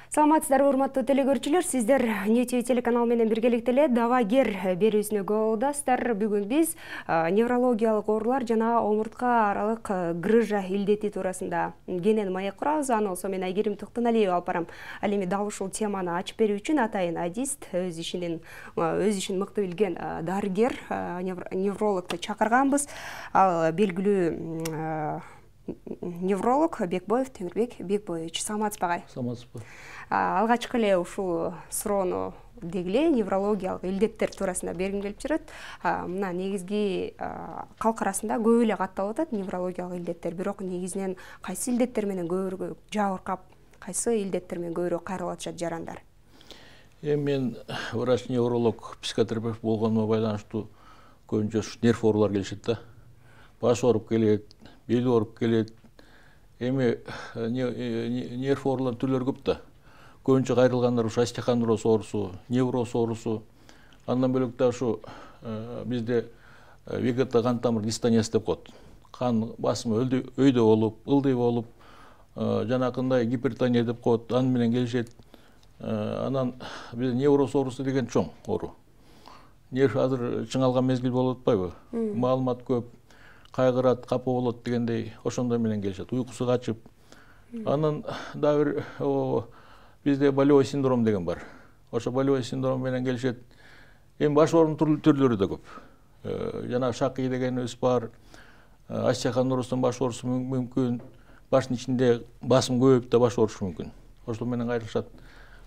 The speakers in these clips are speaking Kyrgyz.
Саламатсыздар, урматтуу телекөрүүчүлөр, сиздер НТВ телеканал менен биргеликте эле Давагер берүүсүнө күбө болдасыздар. Бүгүн биз неврологиялык оорулар жана омуртка аралык грыжа илдети туурасында кенен маек курабыз. Аны болсо мен Айгерим Токтоналиева алып барам. Ал эми дал ушул теманы ачып берүү үчүн атайын адист, өз ишин мыкты билген дарыгер, неврологду чакырганбыз. Ал белгилүү невролог Бекбоев Темирбек Бекбоевич. Саламатсызбы агай? Саламатсызбы. Алгачкы эле ушул суроону дегиле неврологиялык илдеттер туурасында бергим келип жүрөт. Мына негизги калк арасында көп эле катталып атат неврологиялык илдеттер, бирок негизинен кайсы илдеттер менен көбүрөөк жабыркап, кайсы илдеттер менен көбүрөөк кайрылып атышат жарандар? Мен врач-невролог, психотерапевт болгонума байланыштуу көбүнчө нерв оорулар келишет да. Баш ооруп келет, бел ооруп келет. Эми нерв оорулар түрлөрү көп да. Көбүнчө кайрылгандар ушу остеохондроз оорусу, невроз оорусу. Андан бөлөк да ушу бизде вегета кан тамыр дистаниясы деп коет. Кан басымы өйдө болуп, ылдый болуп, жанакындай гипертония деп коет, аны менен келишет. Анан бизде невроз оорусу деген чоң оору. Нерв азыр чыңалган мезгил болуп атпайбы? Маалымат көп, кайгырат, капа болот дегендей ошондой менен келишет. Уйкусу качып. Анан дагы бир бизде болевой синдром деген бар. Ошо болевой синдром менен келишет. Эми баш оорунун түрлөрү да көп. Жана шакый дегенибиз бар. Остеохондроздун баш оорусу мүмкүн. Баштын ичинде басым көбөйүп да баш оорушу мүмкүн. Ошол менен кайрылышат.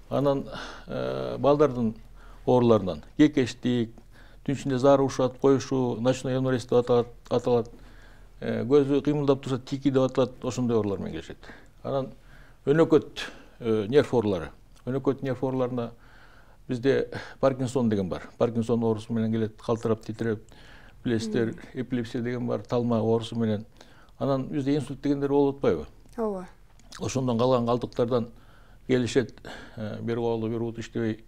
Анан балдардын ооруларынан кекештик, түн ичинде зарылышат, коюшу, ночной янурез деп аталат. Көзү кыймылдап турса тики деп аталат, ошондой оорулар менен келишет. Анан өнөкөт нерв оорулары. Өнөкөт нерв ооруларына бизде Паркинсон деген бар. Паркинсон оорусу менен келет, калтырап титиреп, билесиздер, эпилепсия деген бар, талма оорусу менен. Анан бизде инсульт дегендер болуп атпайбы? Ооба. Ошондон калган калдыктардан келишет. Бир колу, бир бут иштебей,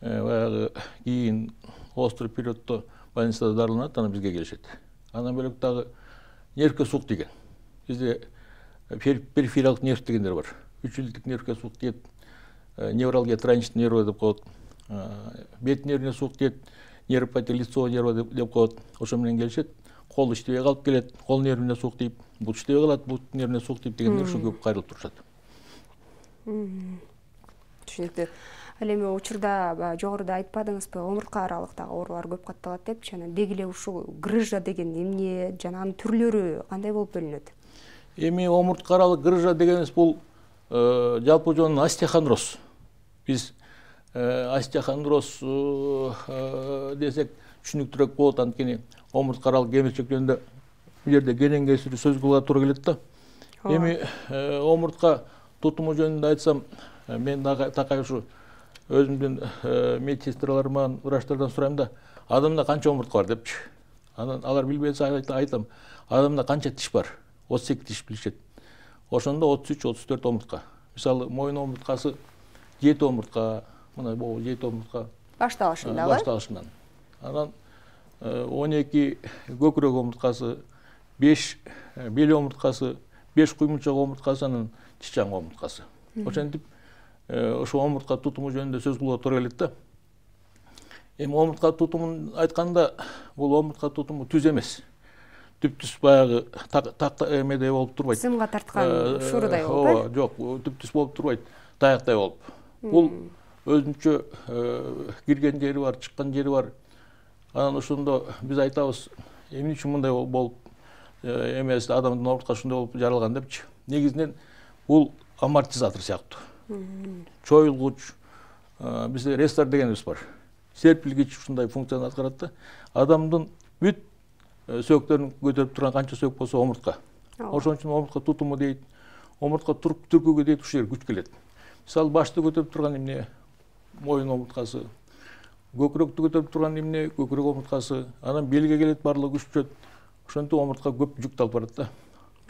баягы кийин острый периодто больницада дарыланат, анан бизге келишет. Андан бөлөк дагы нервке сук деген. Бизде перифериялык нерв дегендер бар. 3 жылдык нервке сук тиет, невралгия траничный нервы деп коет, бет нервине сук тиет, нейропатия лицевого нерва деп коет. Ошо менен келишет. Кол иштебей калып келет, кол нервине сук тип, бут иштебей калат, бут нервине сук тип дегендер ушу көп кайрылып турушат. Түшүнүктүү. Ал эми учурда жогоруда айтпадыңызбы, омуртка аралыктагы оорулар көп катталат деп, жана деги эле ушул грыжа деген эмне, жана анын түрлөрү кандай болуп бөлүнөт? Эми омуртка аралык грыжа дегенибиз бул жалпы жонун остеохондроз. Биз остеохондроз десек түшүнүктүүрөөк болот, анткени омуртка аралык кемирчек жөнүндө бул жерде кенен кесирлүү сөз кылууга туура келет да. Эми омуртка тутуму жөнүндө айтсам, мен такай ушу өзүмдүн медсестраларыман, врачтардан сурайм да, адамда канча омуртка бар депчи. Анан алар билбесе айтам, адамда канча тиш бар? 32 тиш билишет. Ошондо 33-34 омуртка. Мисалы, моюн омурткасы 7 омуртка, мына бул 7 омуртка. Башталышындагы? Башталышынан. Анан 12 көкүрөк омурткасы, 5 бел омурткасы, 5 куймунчак омурткасы, анан чычаң омурткасы. Ошентип ошо омуртка тутуму жөнүндө сөз кылууга туура келет да. Эми омуртка тутумун айтканда, бул омуртка тутуму түз эмес. Түп-түз баягы эмедей болуп турбайт. Сымга тарткан шуурудай болуп, жок, түп-түз болуп турбайт, таяктай болуп. Бул өзүнчө кирген жери бар, чыккан жери бар. Анан ошондо биз айтабыз, эмне үчүн мындай болуп эмес, адамдын омурткасы ушундай болуп жаралган депчи. Негизинен бул амортизатор сыяктуу. Чоюлгуч, бизде рестор дегенибиз бар. Серпилгич ушундай функцияны аткарат да. Адамдын бүт сөктөрүн көтөрүп турган канча сөк болсо омуртка. Ошон үчүн омуртка тутуму дейт. Омуртка түркүгө дейт, ушул жер күч келет. Мисалы, башты көтөрүп турган эмне моюн омурткасы, көкүрөктү көтөрүп турган эмне көкүрөк омурткасы, анан белге келет барлыгы күч түшөт. Ошентип омуртка көп жүктү алып барат да.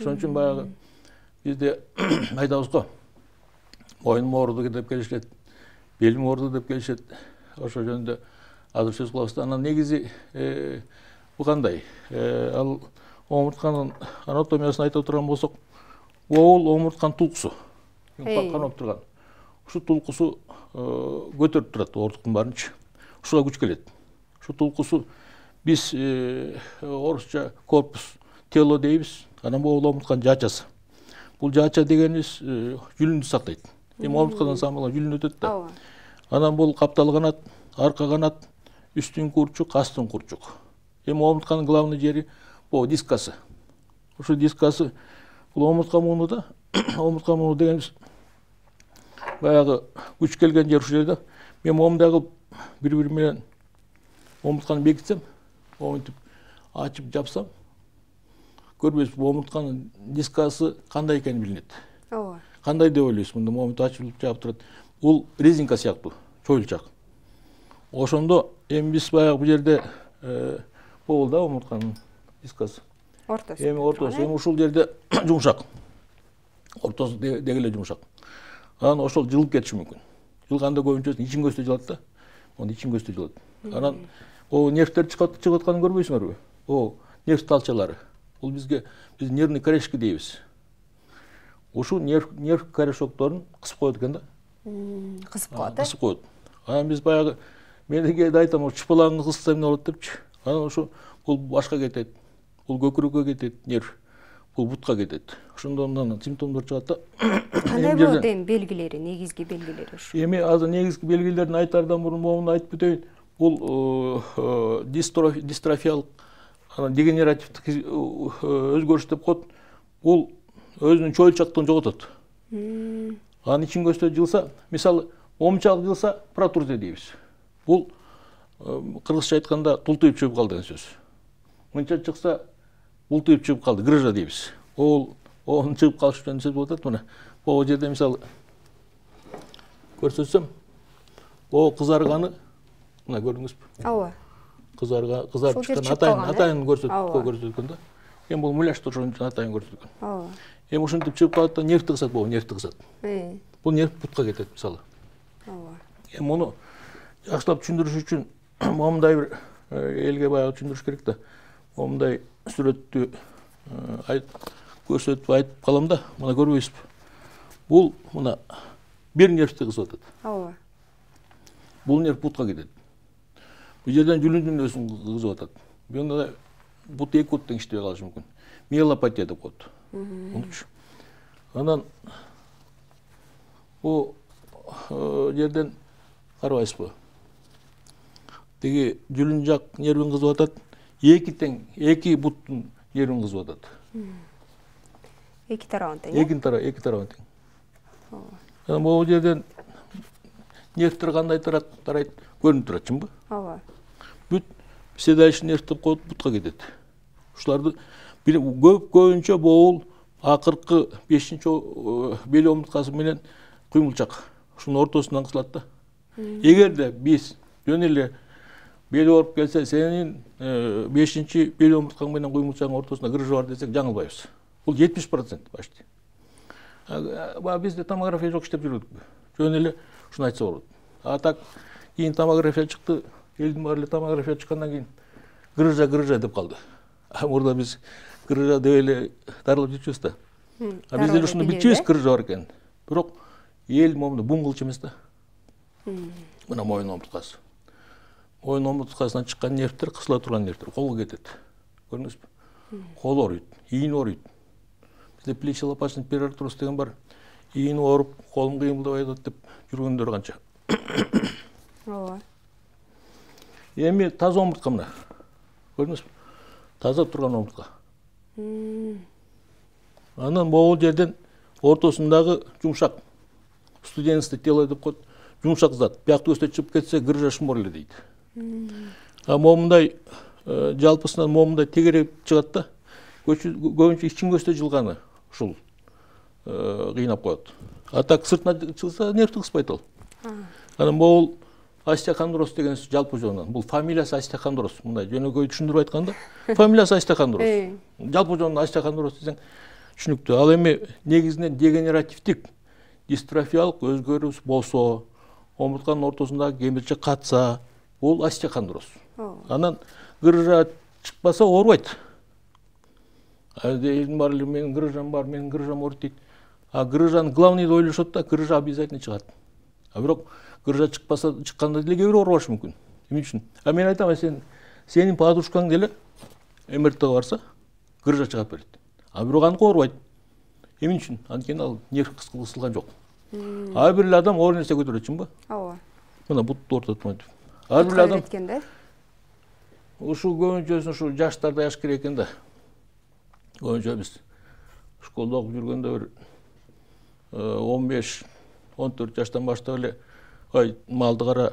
Ошон үчүн баягы бизде айтабыз го, моюнум ооруду деп келишет. белим оорду деп келишет. Ошо жөнүндө азыр сөз кылабыз. Анан негизи бул кандай? Ал омуртканын анатомиясын айтып турган болсок, бул омуртканын тулкусу. Канап турган. Ушу тулкусу көтөрүп турат оордуктун баарынчы. Ушуга күч келет. Ушу тулкусу биз орусча корпус, тело дейбиз. Анан бул омуртканын жаачасы. Бул жаача дегенибиз жүлүндү сактайт. Эми омурткадан самала жүлүн өтөт да. Анан бул каптал канат, арка канат, үстүн курчук, астын курчук. Эми омуртканын главный жери бул дискасы. Ушу дискасы бул омуртка муну да. Омуртка муну дегенибиз баягы күч келген жер ушу жерде. Мен момундагы бири менен омуртканы бекитсем, омунтип ачып жапсам, көрбөйсүз, омуртканын дискасы кандай экени билинет. Ооба. Кандай деп ойлойсуз? Мында момунтип ачылып жаап турат. Бул резинка сыяктуу, чоюлчак. Ошондо эми биз баягы бул жерде бул да омуртканын дискасы. Ортосу. Эми ортосу, эми ушул жерде жумшак. Ортосу деги эле жумшак. Анан ошол жылып кетиши мүмкүн. Жылганда көбүнчөсү ичин көстө жылат да. Оны ичин көстө жылат. Анан о нервтер чыгып атканын көрбөйсүңөрбү? О нерв талчалары. Бул биз нервный корешки дейбиз. Ушу нерв корешокторун кысып коет экен да. Кысып коет. Кысып коет. Анан биз баягы мен кээде айтам, чыпылаңды кысса эмне болот депчи. Анан ушу бул башка кетет. Бул көкүрөккө кетет нерв. Бул бутка кетет. Ошондон симптомдор чыгат да. Кандай болот эми белгилери, негизги белгилери ушу? Эми азыр негизги белгилерин айтардан мурун моуну айтып өтөйүн. Бул дистрофиялык, анан дегенеративдик өзгөрүш деп коет. Бул өзүнүн чоюлчактыгын жоготот. Анан ичин көстө жылса, мисалы, омчалык жылса, протрузия дейбиз. Бул кыргызча айтканда тултуйуп чыгып калды деген сөз. Мынча чыкса, бултуйуп чыгып калды, грыжа дейбиз. Онун чыгып калышы үчүн сөз болот. Мына бул жерде мисалы көрсөтсөм, кызарганы мына көрдүңүзбү? Ооба. Кызарып чыккан атайын көрсөткөн да. Эми бул муляжды ошон үчүн атайын көрсөткөн. Ооба. Эми ушинтип чыгып калат да, нервти кысат, нервти кысат. Бул нерв бутка кетет мисалы. Ооба. Эми муну жакшылап түшүндүрүш үчүн момундай бир элге баягы түшүндүрүш керек да. Момундай сүрөттү көрсөтүп айтып калам да, мына көрбөйсүзбү? Бул мына бир нервти кысып атат. Ооба. Бул нерв бутка кетет. Бул жерден жүлүндүн өзүн кысып атат. Бунда бут эки бут тең иштебей калышы мүмкүн. Миелопатия деп коет. Анан бул жерден карабайсызбы? Теги жүлүн жак нервин кысып атат. Эки буттун нервин кысып атат. Эки тарабын тең. Эки тарабын тең. Анан бул жерден нервтер кандай тарайт көрүнүп турат, чынбы? Ооба. Бүт седалищный нерв деп коет, бутка кетет. Ушуларды көбүнчө боул акыркы 5-чи бел омурткасы менен куймулчак. Ушунун ортосунан кысылат да. Эгерде биз жөн эле бел ооруп келсе, сенин 5-чи бел омурткаң менен куймулчагың ортосунда грыжа бар десек, жаңылбайбыз. Бул 70% почти. Бизде томография жок иштеп жүрдүк. Жөн эле ушуну айтса болот. А так кийин томография чыкты, элдин баары эле томография чыккандан кийин грыжа деп калды. Мурда биз грыжа деп эле дарылап жүрчүбүз да. Биз деле ушуну билчүбүз, грыжа бар экенин. Бирок эл момунда буңгулчу эмес да. Мына моюн омурткасы. Моюн омурткасынан чыккан нервтер, кысыла турган нервтер колго кетет. Көрдүңүзбү? Кол ооруйт, ийин ооруйт. Бизде плечо-лопаточный перартроз деген бар. Ийин ооруп, колум кыймылдабай атат деп жүргөндөр канча. Ооба. Эми таза омуртка мына. Көрдүңүзбү? Таза турган омуртка. Анан могул жерден ортосундагы жумшак, студенистый тело деп коет, жумшак зат. Биякты көстө чыгып кетсе, грыжа шмор эле дейт. А момундай жалпысынан момундай тегереп чыгат да. Көбүнчө ичин көстө жылганы ушул кыйнап коет. А так сыртына чыкса, нервти кыспайт ал. Анан могул остеохондроз деген жалпы жонунан. Бул фамилиясы остеохондроз. Мындай жөнөкөй түшүндүрүп айтканда, фамилиясы остеохондроз. Жалпы жонунан остеохондроз десең түшүнүктүү. Ал эми негизинен дегенеративдик дистрофиялык өзгөрүш болсо, омуртканын ортосундагы кемирче катса, ол остеохондроз. Анан грыжа чыкпаса оорубайт. Элдин бар эле менин грыжам бар, менин грыжам ооруйт дейт. А грыжаны главныйды ойлошот да, грыжа обязательно чыгат. А бирок грыжа чыкпаса, чыкканда деле кээ бирөө оорубашы мүмкүн. Эмне үчүн? А мен айтам, сенин подружкаң деле МРТ барса, грыжа чыгат берет. А бирок аныкы оорубайт. Эмне үчүн? Анткени ал нерв кысылган жок. Ар бир адам оор нерсе көтөрөт, чынбы? Ооба. Мына бутту ортотмойт. Ар бир адам ушул көбүнчөсүн ушул жаштарда жаш керек экен да. Көбүнчө биз школда окуп жүргөндө бир 15-14 жаштан баштап эле ой малды кара,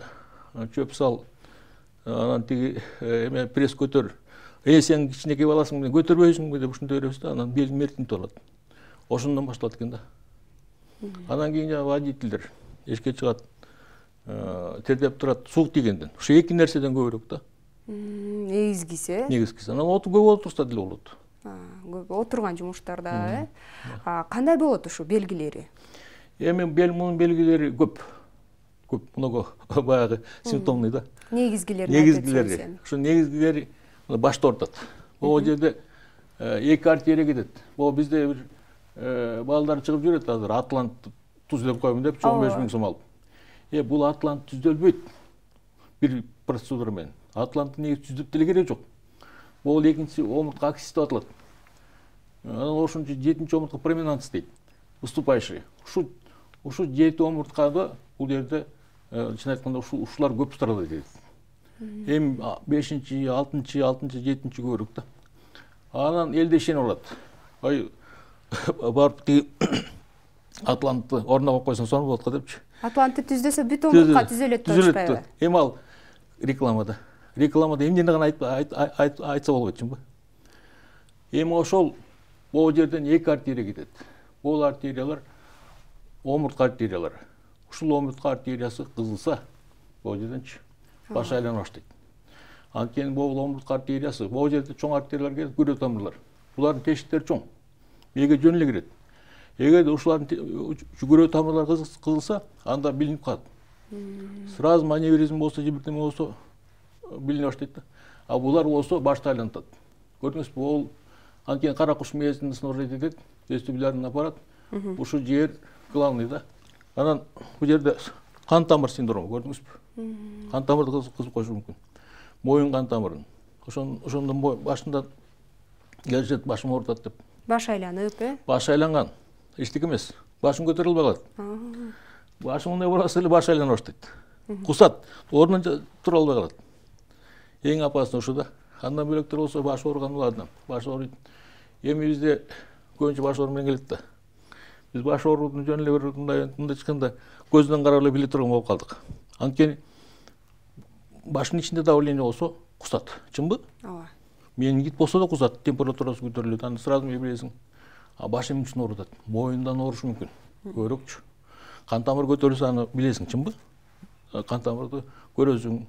чөп сал, анан тиги эме пресс көтөр. Сен кичинекей баласың менен көтөрбөйсүңбү деп ушундай беребиз да, анан белиң мертинт болот. Ошондон башталат экен да. Анан кийин жана водительдер эшикке чыгат, тердеп турат суук тийгенден. Ошо эки нерседен көбүрөөк да. Негизгиси. Негизгиси. Анан көп отурса деле болот. Отурган жумуштарда, кандай болот ушу белгилери? Эми мунун белгилери көп. Көп, много баягы симптомный да. Негизгилери. Ошо негизгилери башта ортот. Могу жерде эки артерия кетет. Могу бизде бир балдар чыгып жүрөт азыр атлант түзөлөп коюмун деп 15 000 сом алып. Бул атлант түзөлбөйт. Бир процедура менен. Атланттын негизи түзүп деле кереги жок. Бул экинчи омуртка аксис деп аталат. Анан ошончо 7-чи омуртка проминанс дейт. Уступающий. Ушу 7 омурткада бул жерде чын айтканда ушулар көп страдать этет. Эми 5-чи, 6-чи, 7-чи көбүрөөк да. Анан элде ишенип алат. Ой, барып тиги атлантты ордуна коюп койсоң сонун болот го депчи. Атлантты түздөсө бүт омуртка түзөлөт депчи. Эми ал рекламада эмнени гана айтса болбойт, чынбы? Эми ошол бул жерден эки артерия кетет. Бул артериялар омуртка артериялары. Ушул омуртка артериясы кызылса, бул жерденчи баш айлана баштайт. Анткени бул омуртка артериясы, бул жерде чоң артериялар келет, күрөө тамырлар. Булардын тешиктери чоң. Мээге жөн эле кирет. Эгерде ушулардын күрөө тамырлары кызылса, анда билинип калат. Сразу маневризм болсо, же бирдеме болсо билине баштайт да. А булар болсо башты айлантат. Көрдүңүзбү, бул анткени кара куш мээсин сноржить этет, вестибулярный аппарат. Ушул жер главный да. Анан бул жерде кан тамыр синдрому, көрдүңүзбү? Кан тамырды кызып коюшу мүмкүн. Моюн кан тамырын. Ошондон башында келишет, башым оорутат деп. Баш айланып, Баш айланган. Эчтеке эмес. Башым көтөрүлө албай калат. Башым мындай болсо эле баш айлана баштайт. Кусат, ордунан тура албай калат. Эң опасный ошо да. Андан бөлөктөр болсо баш ооруган адам. Баш ооруйт. Эми бизде көбүнчө баш оору менен келет да. Биз баш оорудун жөн эле бир мындай чыкканда көздөн карап эле биле турган болуп калдык. Анткени башынын ичинде давление болсо кусат, чынбы? Ооба. Менингит болсо да кусат, температурасы көтөрүлөт, аны сразу билесиң. А баш эмне үчүн оорутат? Моюндан оорушу мүмкүн. Көбүрөөкчү. Кан тамыр көтөрүлсө аны билесиң, чынбы? Кан тамырды көрөсүң,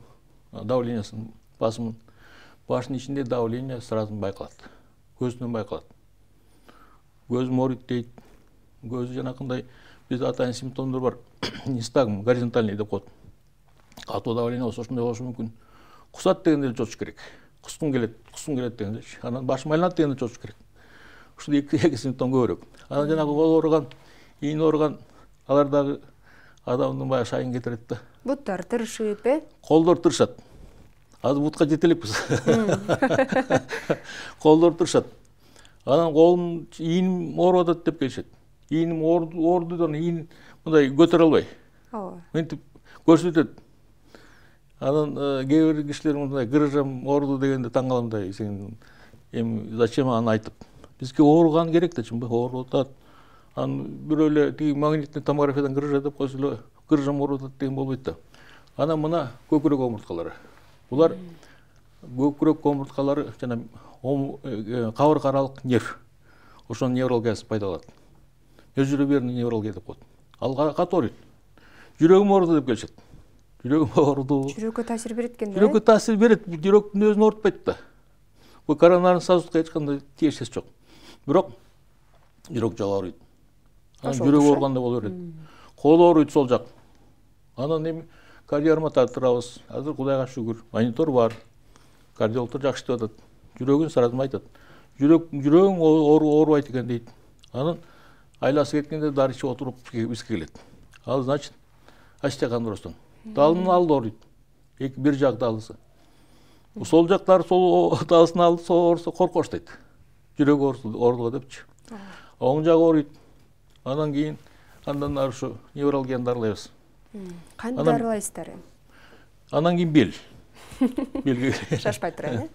давлениясын, басымын. Башынын ичинде давление сразу байкалат. Көзүнөн байкалат. Көзүм ооруйт дейт. Көзү жанакындай бизде атайын симптомдор бар. Нистагм, горизонтальный деп коет. Катуу давление болсо ошондой болушу мүмкүн. Кусат дегенде чочуш керек. Кускун келет дегенде. Анан башым айланат дегенде чочуш керек. Ушул эки симптом көбүрөөк. Анан жанагы кол ооруган, ийин ооруган, алар дагы адамдын баягы шайын кетирет да. Буттар тырышып, Колдор тырышат. Азыр бутка жете элекпиз. Колдор тырышат. Анан колум, ийиним ооруп атат деп келишет. Ийиним ооруду, ийин мындай көтөрө албай. Ооба. Мынтип көрсөтөт. Анан кээ бир кишилер мындай грыжам ооруду дегенде таң калам да, сен эми зачем аны айтып? Бизге ооруган керек да, чынбы? Ооруп атат. Анан бирөө эле тиги магнитный томографиядан грыжа деп койсо эле грыжам ооруп атат деген болбойт да. Анан мына көкүрөк омурткалары. Булар көкүрөк омурткалары жана кабырга аралык нерв. Ошонун невралгиясы пайда болот. Межреберный невралгия деп коет. Ал катуу ооруйт. Жүрөгүм ооруду деп келишет. Жүрөгүм ооруду. Жүрөккө таасир берет экен да. Жүрөккө таасир берет, жүрөктүн өзүн оорутпайт да. Бул коронарный сосудка эч кандай тиешеси жок. Бирок жүрөк жагы ооруйт. Анан жүрөк ооругандай боло берет. Кол ооруйт сол жак. Анан эми кардиограмма тартырабыз. Азыр Кудайга шүгүр, монитор бар. Кардиологдор жакшы деп атат. Жүрөгүн саразым айтат. Жүрөгүң оорубайт экен дейт. Анан айласы кеткенде дары ичип отуруп бизге келет. Ал значит остеохондростон. Далынын алды ооруйт. Бир жак далысы. Сол жактары сол далысын алды, сол оорусо коркуп баштайт. Жүрөк оорулуга депчи. Оң жагы ооруйт. Анан кийин андан ары ушу невралгияны дарылайбыз. Кантип дарылайсыздар эми? Анан кийин бел. Шашпай турат,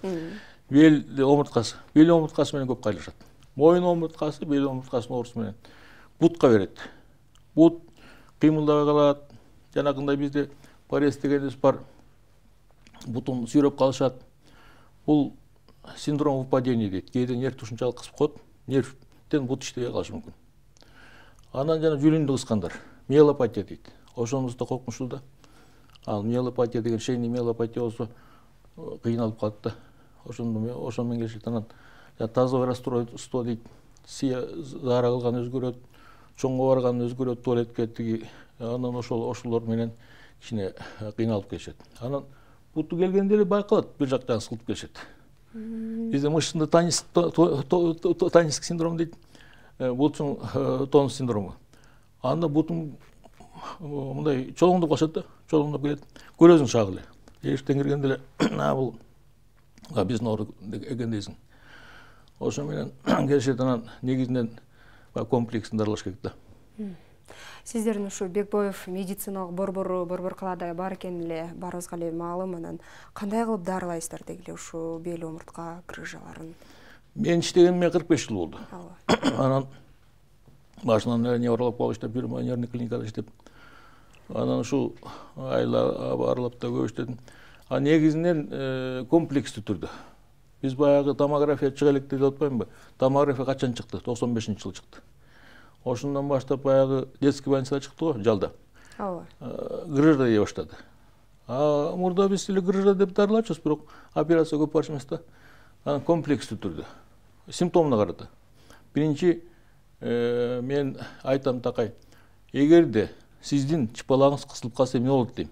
Бел омурткасы. Бел омурткасы менен көп кайрылышат. Моюн омурткасы, бел омурткасынын оорусу менен бутка берет. Бут кыймылдабай калат. Жанагындай бизде парез дегенибиз бар. Бутун сүйрөп калышат. Бул синдром выпадения дейт. Кээде нерв ушунчалык кысып коет, нервден бут иштебей калышы мүмкүн. Анан жана жүлүндү кыскандар. Миелопатия дейт. Ошонусу да коркунучтуу да. Ал миелопатия деген шейни миелопатия болсо кыйналып калат да. Ошону менен келишет. Анан тазовый расстройство дейт. Заара кылган өзгөрөт, чоңго барган өзгөрөт, туалетке тиги. Анан ошолор менен кичине кыйналып келишет. Анан буту келгенде эле байкалат, бир жактан сылтып келишет. Бизде мышцында таниск синдром дейт. Бутун тонус синдрому. Анда бутун мындай чолоңдоп калышат да, чолоңдоп келет. Көрөсүң шагы эле. Эшиктен киргенде эле бул биздин оору экен дейсиң. Ошо менен келишет. Анан негизинен комплексин дарылаш керек да. Сиздердин ушу Бекбоев медициналык борбор калаада бар экен эле, барыбызга эле маалым. Анан кандай кылып дарылайсыздар дегиле ушу бел омуртка грыжаларын? Мен иштегениме 45 жыл болду. Анан башынан невролог болуп иштеп, нервный клиникада иштеп, анан ушу айла аралап да көп иштедим. Негизинен комплекстүү түрдө. Биз баягы томография чыга элек деп атпаймынбы? Томография качан чыкты? 95-жылы чыкты. Ошондон баштап баягы детский больницада чыкты го, жалда. Ооба. Грыжа дей баштады. Мурда биз эле грыжа деп дарылачыбыз, бирок операция көп барчу эмес да. Анан комплекстүү түрдө. Симптомуна карата. Биринчи мен айтам такай. Эгерде сиздин чыпалагыңыз кысылып калса эмне болот дейм.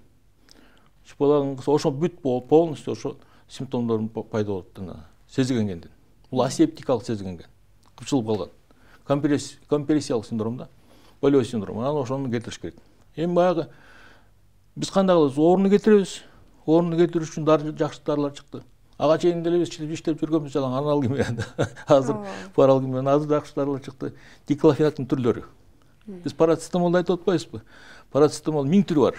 Чыпалагыңыз ошо бүт полностью ошо симптомдор пайда болот. Сезгенгенден. Бул асептикалык сезгенген. Кыпчылып калган. Компрессиялык синдром да. Болевой синдром. Анан ошону кетириш керек. Эми баягы биз кандай кылабыз? Орунду кетиребиз. Орунду кетириш үчүн жакшы дарылар чыкты. Ага чейин деле биз иштеп жүргөнбүз жалаң аналгими. Азыр паралгими, азыр жакшы дарылар чыкты. Диклофенактын түрлөрү. Биз парацетамолду айтып атпайбызбы? Парацетамол 1000 түрү бар.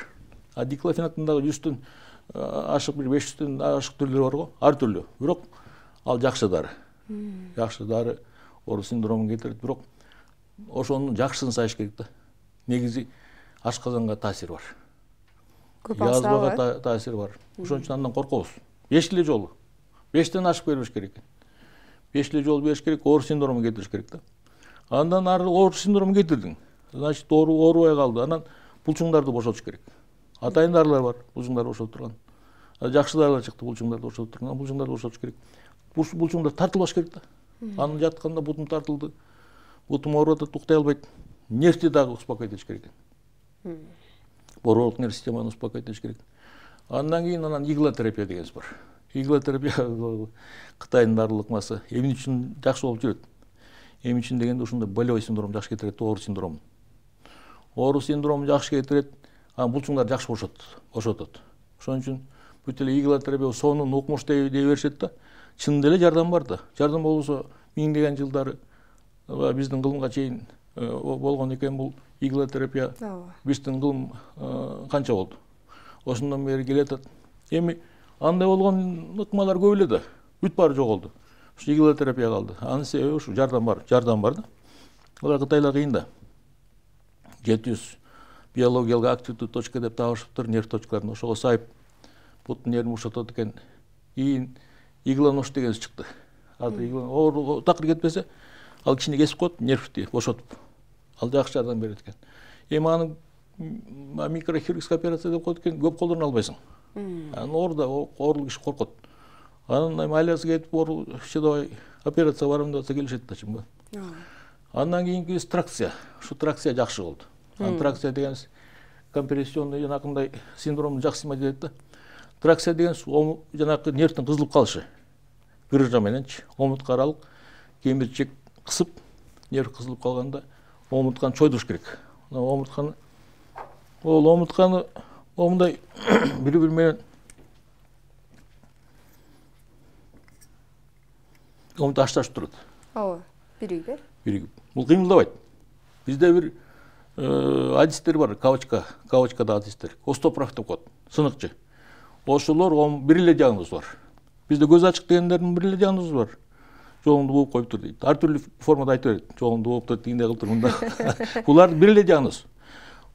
Диклофенактын дагы 100төн ашык, 500төн ашык түрлөрү бар го. Ар түрлүү. Бирок ал жакшы дары. Жакшы дары оору синдромун кетирет, бирок ошонун жакшысын сайыш керек да. Негизи ашказанга таасири бар. Язбага таасири бар. Ошон үчүн андан коркобуз. 5 эле жолу. 5тен ашык бербеш керек. 5 эле жол бериш керек, оору синдромун кетириш керек да. Андан ары оору синдромун кетирдиң. Значит, оорубай калды. Анан булчуңдарды бошотуш керек. Атайын дарылар бар, булчуңдарды бошотуп турган. Жакшы дарылар чыкты, булчуңдарды бошотуп турган. Булчуңдарды бошотуш керек. Булчуңдар тартылбаш керек да. Анын жатканда бутум тартылды. Бутум ооруп атат, уктай албайт. Нервти дагы успокойтиш керек. Бооролук нерв системаны успокойтиш керек. Андан кийин иглотерапия дегенибиз бар. Иглотерапия Кытайдын дарылыкмасы эмне үчүн жакшы болуп жүрөт? Эмне үчүн дегенде ушундай болевой синдром жакшы кетирет, оору синдром. Оору синдром жакшы кетирет, анан булчуңдар жакшы бошотот. Ошон үчүн бүт эле иглотерапия сонун укмуш дей беришет да. Чын деле жардам бар да. Жардам болсо миңдеген жылдары биздин кылымга чейин болгон экен бул иглотерапия. Биздин кылым канча болду? Ошондон бери келатат. Эми андай болгон ыкмалар көп эле да. Бүт баары жоголду. Ушу иглотерапия калды. Анын себеби ушу жардам бар да. Алар Кытайлар кыйын да. 700 биологиялык активдүү точка деп табышыптыр, нерв точкаларын. Ошого сайып бут нервин бошотот экен. Кийин иглонож деген чыкты. Оору такыр кетпесе, ал кичине кесип коет, нервти бошотуп. Ал жакшы жардам берет экен. Эми аны микрохирургическая операция деп коет экен, көп колдоно албайсың. Анын оорулук киши коркот. Анын айласы кетип, давай операция барам деп келишет да чынбы. Андан кийинки тракция. Ушу тракция жакшы болду. Тракция дегенибиз компрессионный жанакындай синдромун жакшы эмес да. Траксия деген жанакы нервтин кызылып калышы. Грыжа мененчи омуртка аралык кемирчек кысып, нерв кызылып калганда омуртканы чойдуруш керек. Омуртканы момундай бири-бири менен омуртка ашташып турат. Ооба, бириги. Бул кыймылдабайт. Бизде бир адистер бар, кавычкада адистер. Остопров деп коет, сыныкчы. Ошолор бир эле диагноз бар. Бизде көз ачык дегендердин бир эле диагнозу бар. Жоғыңды болып қойып тұр дейді. Ар түрлі формада айтып береді. Жоғыңды болып тұр дегенде қылып тұр мында. Бұлар бір эле диагноз.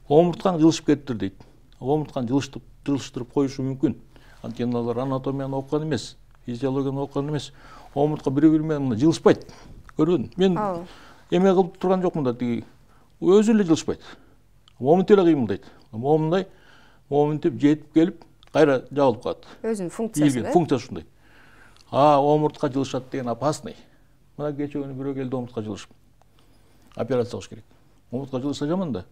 Омыртқан жылышып кетіп тұр дейді. Омыртқан жылыштырып қойышы мүмкін. Антенналар анатомияны оқыған емес, физиологияны оқыған емес. Омыртқа бири-биримен жылышпайды. Көрдің? Мен эме кылып турган жокмун да, тиги өзү эле жылышпайт. Момунт эле кыймылдайт. Момунтип жетип келип, кайра жабылып калат. Өзүнүн функциясы. Функциясы ушундай. Омуртка жылышат деген опасный. Мына кече күнү бирөө келди, омуртка жылышып. Операция кылыш керек. Омуртка жылышса жаман да.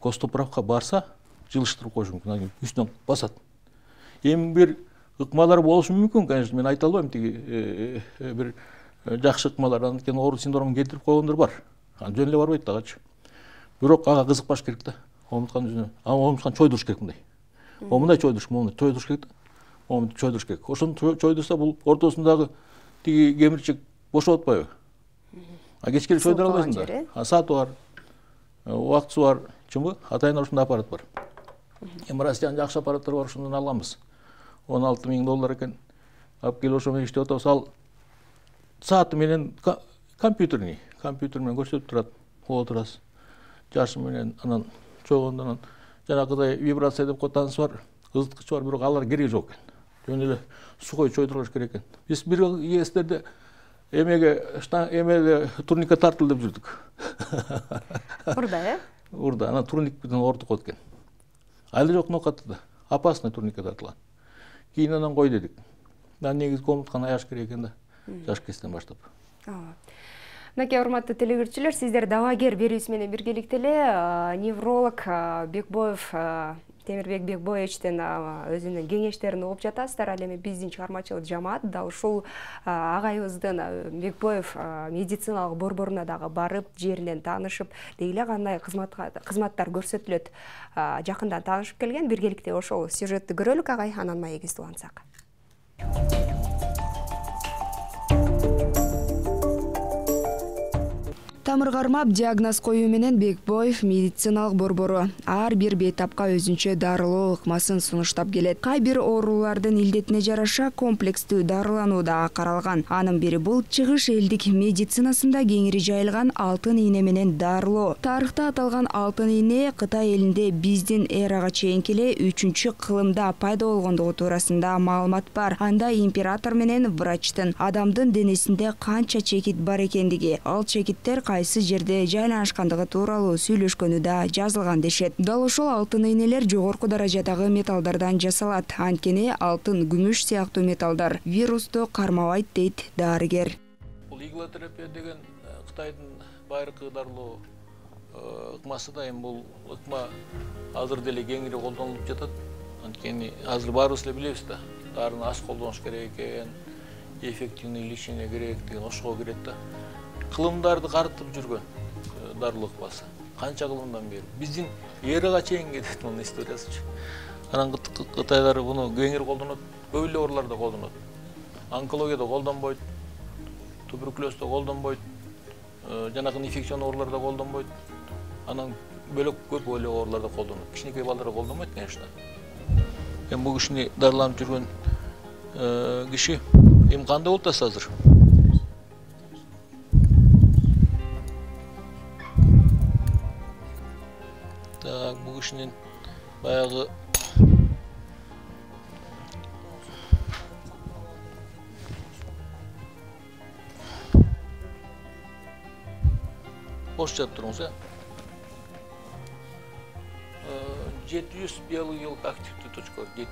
Костоправка барса, жылыштырып коюш мүмкүн, үстүнөн басат. Эми бир ыкмалар болушу мүмкүн, конечно, мен айта албайм, тиги бир жакшы ыкмалар, анткени оору синдромун келтирип койгондор бар. Жөн эле барбайт дагычы. Бирок ага кызыкпаш керек да. Омуртканын жүзүнө, омуртканы чойдуруш керек мындай. Мындай чойдуруш керек да. Омуртка чойдуруш керек. Ошону чойдурса бул ортосундагы тиги кемирчек бошоп атпайбы? Кечке чойдура албайсың да. Сааты бар, убактысы бар, чынбы? Атайын ушундай аппарат бар. Эми Россиянын жакшы аппараттары бар, ушундан аламыз. $16,000 экен. Алып келип ошо менен иштеп атабыз. Ал сааты менен компьютер менен көрсөтүп турат. Отурасыз. Жашы менен анан чойгондон жанагыдай вибрация деп котанысы бар, ызыткыч бар, бирок алар кереги жок экен. Жөн эле сухой чойдуруш керек экен. Биз бир эстерде эмеде турникке тартыл деп жүрдүк. Урда, Урда, анан турник менен ортуп койт экен. Айла жок нокатты. Опасный турникке тартылган. Кийин анан кой дедик. Негизи омуртканы аяш керек экен да. Жаш кезден баштап. Мынакей урматтуу телегөрүүчүлөр, сиздер Давагер берүүсү менен биргеликте эле невролог Бекбоев Темирбек Бекбоевичтен өзүнүн кеңештерин угуп жатасыздар. Ал эми биздин чыгармачылык жамаат дал ушул агайыбыздын Бекбоев медициналык борборуна дагы барып, жеринен таанышып, деги эле кандай кызматтар көрсөтүлөт жакындан таанышып келген. Биргеликте ошол сюжетти көрөлүк агай, анан маегибизди улантсак. Тамыр кармап диагноз коюу менен Бекбоев медициналык борбору ар бир бейтапка өзүнчө дарылоо ыкмасын сунуштап келет. Кай бир оорулардын илдетине жараша комплекстүү дарылануу да каралган. Анын бири бул чыгыш элдик медицинасында кеңири жайылган алтын ийне менен дарылоо. Тарыхта аталган алтын ийне Кытай элинде биздин эрага чейинки эле 3-кылымда пайда болгондугу туурасында маалымат бар. Анда император менен врачтын адамдын денесинде канча чекит бар экендиги, ал чекиттер кайсы жерде жайланышкандыгы тууралуу сүйлөшкөнү да жазылган дешет. Дал ошол алтын ийнелер жогорку даражадагы металлдардан жасалат. Анткени алтын, күмүш сыяктуу металлдар вирусту кармабайт дейт дарыгер. Бул иглотерапия деген Кытайдын байыркы дарылоо ыкмасы да, эми бул ыкма азыр деле кеңири колдонулуп жатат. Анткени азыр баарыбыз эле билебиз да, дарыны аз колдонуш керек экен, эффективный лечение керек деген ошого кирет да. Кылымдарды карытып жүргөн дарылоо ыкмасы. Канча кылымдан бери биздин эрага чейин кетет мунун историyaсычы. Анан Кытайлар буну кеңири колдонот, көп эле ооруларда колдонот. Онкологияда колдонбойт, туберкулезде колдонбойт, жанагы инфекцион ооруларда колдонбойт. Анан бөлөк көп эле ооруларда колдонот. Кичинекей балдарда колдонбойт, конечно. Эми бул кишини дарыланып жүргөн киши эми кандай болуп атасыз азыр? Bu kişinin bayağı boş yaptırınız ya. 700 biyologik aktivite точка 700.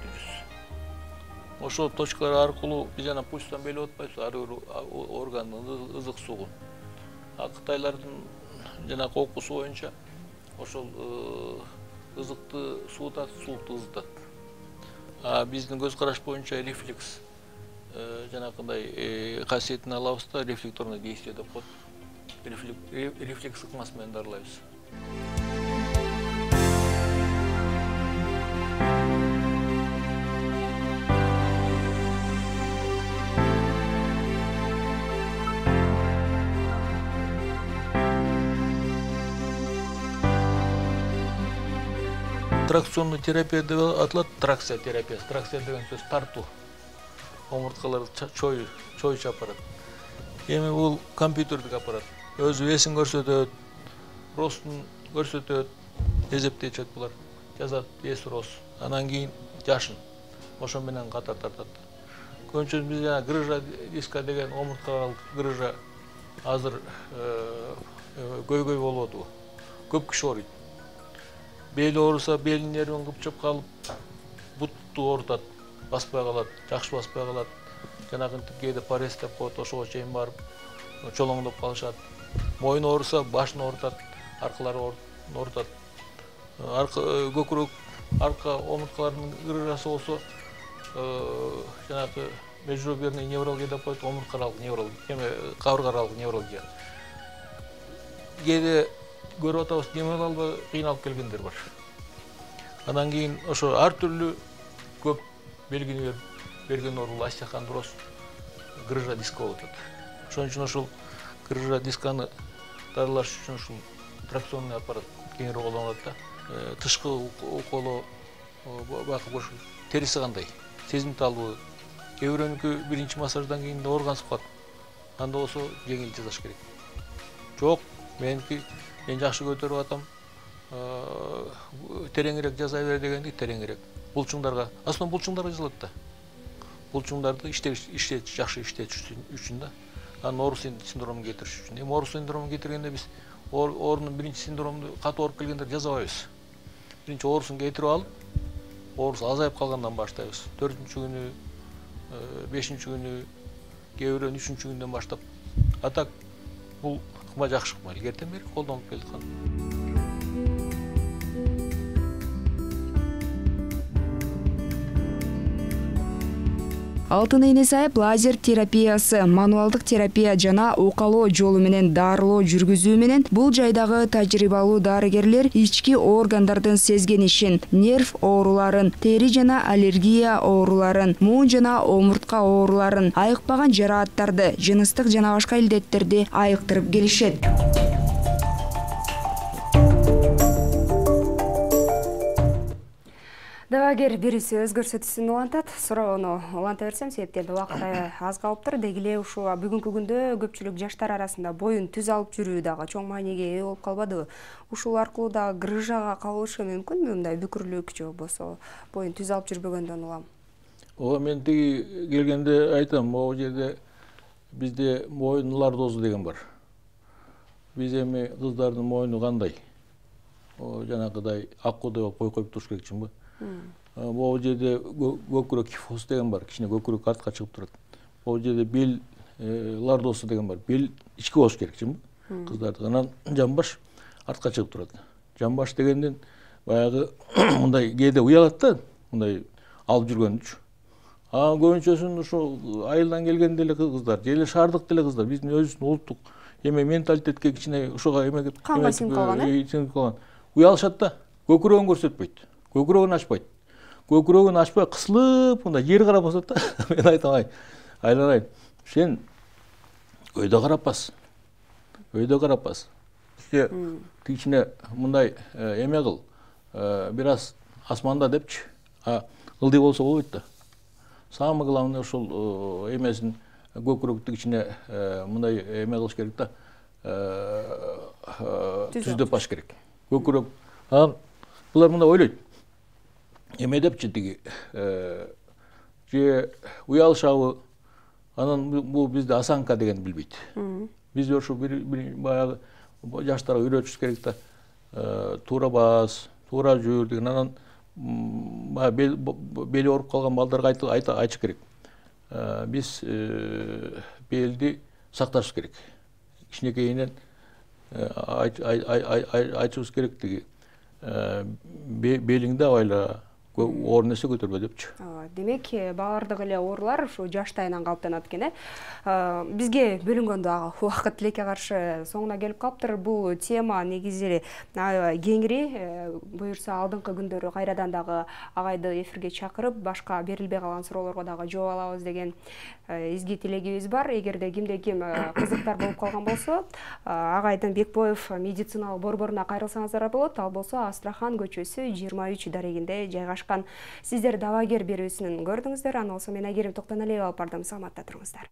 Ошол точкалар аркылуу биз жана пульстан белип атпайбыз ар бир органдын ызык сугун. Кытайлардын жана окуусу боюнча ошол ызықты суытат, суықты ызытат. Биздин көз караш боюнча рефлекс жанакындай касиетин алабыз да, рефлекторный действие деп коет. Рефлекс ыкмасы менен дарылайбыз. Тракционный терапия деп аталат, тракция терапиясы. Тракция деген сөз тартуу. Омурткаларды чоючу аппарат. Эми бул компьютердик аппарат. Өзү весин көрсөтөт, ростун көрсөтөт, эзептечет булар. Жазат вес рост. Анан кийин жашын. Ошо менен катар тартат. Көбүнчө биз жана грыжа диска деген омурткалык грыжа азыр көйгөй болуп атабы. Көп киши ооруйт. Бели ооруса, белин нервин кыпчап калып, бутту оорутат, баспай калат, жакшы баспай калат. Жанагынтип кээде парез деп коет, ошого чейин барып, чолоңдоп калышат. Мойун ооруса, башын оорутат, аркалары оорутат. Көкүрөк, арка омурткалардын грыжасы болсо, жанагы межреберный невралгия деп коет, омурткаралык невралгия, кабыргаралык невралгия. Кээде көрүп атабыз, демел албай кыйналып келгендер бар. Анан кийин ошо ар түрлүү көп белгини берген оору остеохондроз, грыжа диска болуп атат. Ошон үчүн ошол грыжа дисканы дарылаш үчүн ушул тракционный аппарат кеңири колдонулат да. Тышкы уколо бакып ошо териси кандай, сезимталбы. Кээ бирөөнүкү биринчи массаждан кийин орган сыкат. Анда болсо жеңил жасаш керек. Жок, мен жакшы көтөрүп атам, тереңирээк жаза бер дегенди, тереңирээк. Булчуңдарга, аслында булчуңдарга жазылат да. Булчуңдарды жакшы иштетиш үчүн да. Анан оору синдромун кетириш үчүн. Эми оору синдромун кетиргенде биз оорунун биринчи синдромду катуу ооруп келгендерди жазабайбыз. Биринчи оорусун кетирип алып, оорусу азайып калгандан баштайбыз. 4-үнчү күнү, 5-инчи күнү, кээ бирөөнү 3-үнчү күндөн баштап. Атак бул ыкма жакшы ыкма, илгертен бери колдонуп келаткан. Алтын ийне сайып лазер терапиясы, мануалдык терапия жана укалоо жолу менен дарылоо жүргүзүү менен бул жайдагы тажрыйбалуу дарыгерлер ички органдардын сезгенишин, нерв ооруларын, тери жана аллергия ооруларын, муун жана омуртка ооруларын, айыкпаган жарааттарды, жыныстык жана башка илдеттерди айыктырып келишет. Давагер бириси өз көрсөтүүсүн улантат, суроону уланта берсем, себептен убакыт аз калыптыр. Деги эле ушул бүгүнкү күндө көпчүлүк жаштар арасында боюн түз алып жүрүү дагы чоң мааниге ээ болуп калбадыбы? Ушул аркылуу да грыжага кабылышы мүмкүнбү? Мындай бүкүрлүк же болбосо боюн түз алып жүрбөгөндөн улам? Ооба, мен тиги келгенде айтам, могу жерде бизде моюн лордозу деген бар. Биз эми кыздардын моюну кандай? Жанагыдай аккудай болуп койуп туруш керек чынбы? Могу жерде көкүрөк кифоз деген бар, кичине көкүрөк артка чыгып турат. Могу жерде бел лордозу деген бар, бел ички болуш керек чынбы? Кыздардын. Анан жамбаш артка чыгып турат. Жамбаш дегенден баягы мындай кээде уялат да, мындай алып жүргөнүчү. Көбүнчөсүн ушул айылдан келген деле кыздар, же эле шаардык деле кыздар, биздин өзүбүздүн улуттук менталитетке кичине ушуга канга сиңип калган, уялышат да, көкүрөгүн көрсөтпөйт. Көкүрөгүн ачпайт. Көкүрөгүн ачпай кысылып, мындай жер карап басат да. Мен айтам, айланайын. Сен өйдө карап бас. Өйдө карап бас. Кичине мындай эме кыл. Бир аз асманда депчи. Ылдый болсо болбойт да. Самый главный ушул эмесин көкүрөктү кичине мындай эме кылыш керек да. Түздөп баш керек. Көкүрөк. Булар мындай ойлойт. Эме депчи тиги же уялышабы, анан бул бизде осанка деген билбейт. Биз ошо баягы жаштарга үйрөтүш керек да. Туура бас, туура жүр деген, анан бели ооруп калган балдарга айтыш керек. Биз белди сакташ керек. Кичинекейинен айтышыбыз керек тиги. белиңде абайла орын эсе көтөрбө депчи. Демек, баардык эле оорулар ушу жаштайынан калыптанат экен. Бизге бөлүнгөн дагы убакыт тилекке каршы соңуна келип калыптыр. Бул тема негизи кеңири буюрса алдыңкы күндөрү кайрадан дагы агайды эфирге чакырып, башка берилбей калган суроолорго дагы жооп алабыз деген изги тилегибиз бар. Эгерде кимде ким кызыктар болуп калган болсо, агайдын Бекбоев медициналык борборуна кайрылсаңыздар болот. Ал болсо Астрахан көчөсү 23 дарегинде жайгашкан. Сиздер Давагер берүүсүнүн көрдүңүздөр. Аны болсо мен Айгерим Токтоналиева алып бардым. Саламатта туруңуздар.